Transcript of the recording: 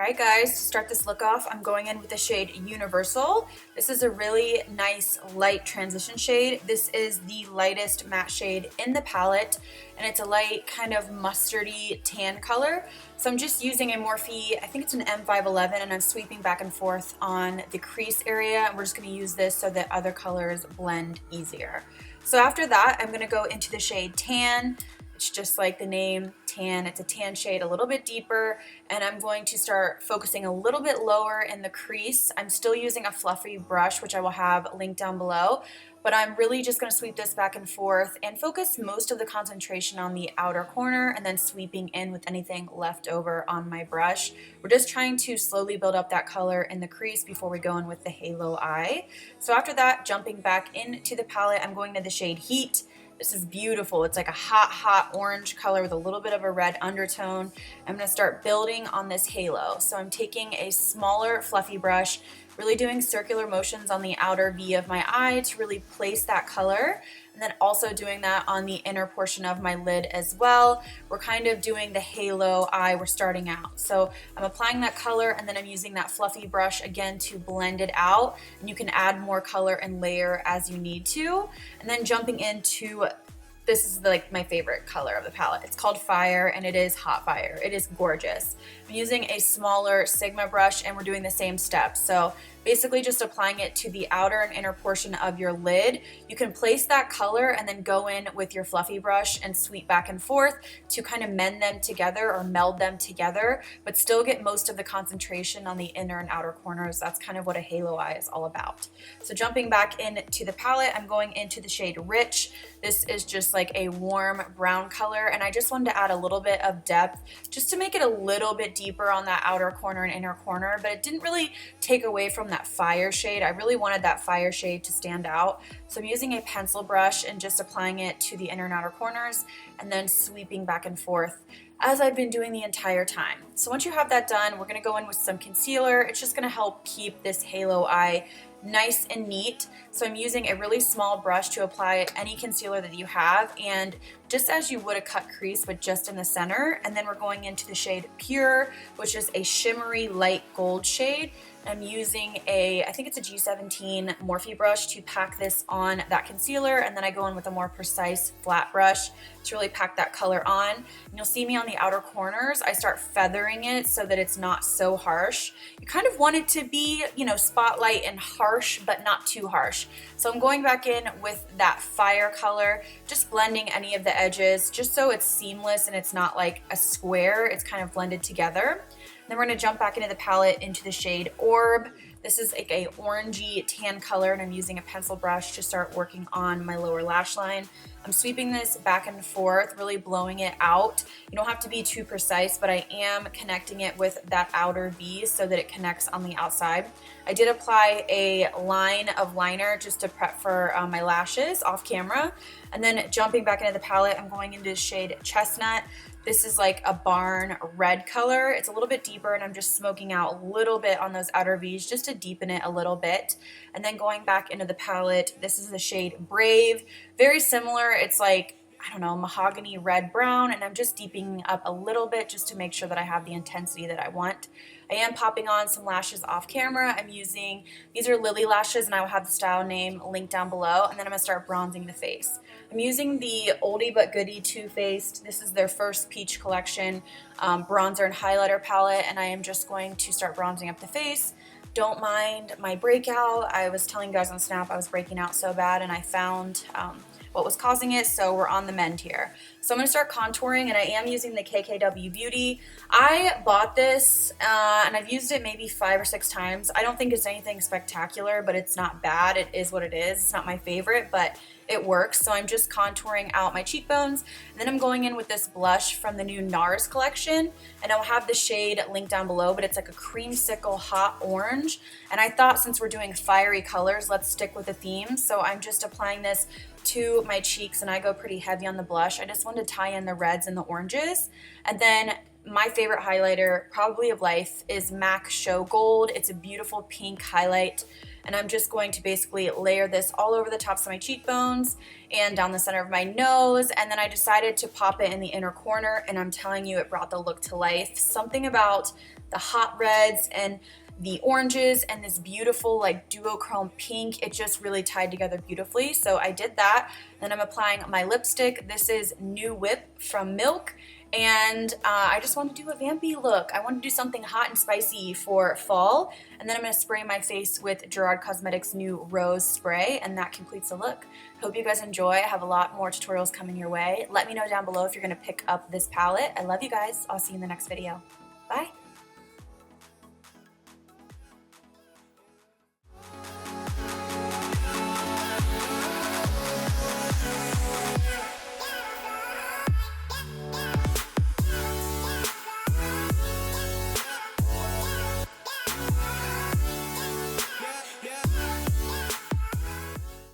Alright guys, to start this look off, I'm going in with the shade Universal. This is a really nice light transition shade. This is the lightest matte shade in the palette, and it's a light kind of mustardy tan color. So I'm just using a Morphe, I think it's an M511, and I'm sweeping back and forth on the crease area, and we're just going to use this so that other colors blend easier. So after that, I'm going to go into the shade Tan. It's just like the name, tan. It's a tan shade, a little bit deeper, and I'm going to start focusing a little bit lower in the crease. I'm still using a fluffy brush, which I will have linked down below, but I'm really just going to sweep this back and forth and focus most of the concentration on the outer corner and then sweeping in with anything left over on my brush. We're just trying to slowly build up that color in the crease before we go in with the halo eye. So after that, jumping back into the palette, I'm going to the shade Heat. This is beautiful. It's like a hot orange color with a little bit of a red undertone. I'm going to start building on this halo. So I'm taking a smaller fluffy brush, really doing circular motions on the outer V of my eye to really place that color, and then also doing that on the inner portion of my lid as well. We're kind of doing the halo eye. We're starting out. So I'm applying that color, and then I'm using that fluffy brush again to blend it out, and you can add more color and layer as you need to. And then jumping into, this is like my favorite color of the palette. It's called Fire, and it is hot fire. It is gorgeous. I'm using a smaller Sigma brush, and we're doing the same steps. So basically just applying it to the outer and inner portion of your lid. You can place that color and then go in with your fluffy brush and sweep back and forth to kind of mend them together or meld them together, but still get most of the concentration on the inner and outer corners. That's kind of what a halo eye is all about. So jumping back into the palette, I'm going into the shade Rich. This is just like a warm brown color, and I just wanted to add a little bit of depth just to make it a little bit deeper on that outer corner and inner corner, but it didn't really take away from that fire shade. I really wanted that fire shade to stand out. So I'm using a pencil brush and just applying it to the inner and outer corners and then sweeping back and forth as I've been doing the entire time. So once you have that done, we're going to go in with some concealer. It's just going to help keep this halo eye nice and neat. So I'm using a really small brush to apply any concealer that you have, and just as you would a cut crease, but just in the center. And then we're going into the shade Pure, which is a shimmery light gold shade. I'm using I think it's a G17 Morphe brush to pack this on that concealer, and then I go in with a more precise flat brush to really pack that color on. And you'll see me on the outer corners, I start feathering it so that it's not so harsh. You kind of want it to be, you know, spotlight and harsh, but not too harsh. So I'm going back in with that fire color, just blending any of the edges, just so it's seamless and it's not like a square, it's kind of blended together. Then we're going to jump back into the palette into the shade Orb. This is like a orangey tan color, and I'm using a pencil brush to start working on my lower lash line. I'm sweeping this back and forth, really blowing it out. You don't have to be too precise, but I am connecting it with that outer V so that it connects on the outside. I did apply a line of liner just to prep for my lashes off camera. And then jumping back into the palette, I'm going into the shade Chestnut. This is like a barn red color. It's a little bit deeper, and I'm just smoking out a little bit on those outer V's just to deepen it a little bit. And then going back into the palette, this is the shade Brave. Very similar. It's like, I don't know, mahogany red brown, and I'm just deepening up a little bit just to make sure that I have the intensity that I want. I am popping on some lashes off camera. I'm using, these are Lilly lashes, and I will have the style name linked down below, and then I'm going to start bronzing the face. I'm using the Oldie But Goodie Too Faced. This is their first Peach Collection bronzer and highlighter palette, and I am just going to start bronzing up the face. Don't mind my breakout. I was telling you guys on Snap I was breaking out so bad, and I found what was causing it, so we're on the mend here. So I'm going to start contouring, and I am using the KKW Beauty. I bought this, and I've used it maybe 5 or 6 times. I don't think it's anything spectacular, but it's not bad. It is what it is. It's not my favorite, but it works. So I'm just contouring out my cheekbones, and then I'm going in with this blush from the new NARS collection, and I'll have the shade linked down below, but it's like a creamsicle hot orange. And I thought, since we're doing fiery colors, let's stick with the theme. So I'm just applying this to my cheeks, and I go pretty heavy on the blush. I just wanted to tie in the reds and the oranges. And then my favorite highlighter probably of life is MAC Show Gold. It's a beautiful pink highlight. and I'm just going to basically layer this all over the tops of my cheekbones and down the center of my nose, and then I decided to pop it in the inner corner, and I'm telling you, it brought the look to life. Something about the hot reds and the oranges and this beautiful like duochrome pink, it just really tied together beautifully. So I did that. Then I'm applying my lipstick. This is New Whip from Milk, and I just want to do a vampy look. I want to do something hot and spicy for fall, and then I'm going to spray my face with Gerard Cosmetics' new Rose spray, and that completes the look. Hope you guys enjoy. I have a lot more tutorials coming your way. Let me know down below if you're going to pick up this palette. I love you guys. I'll see you in the next video. Bye.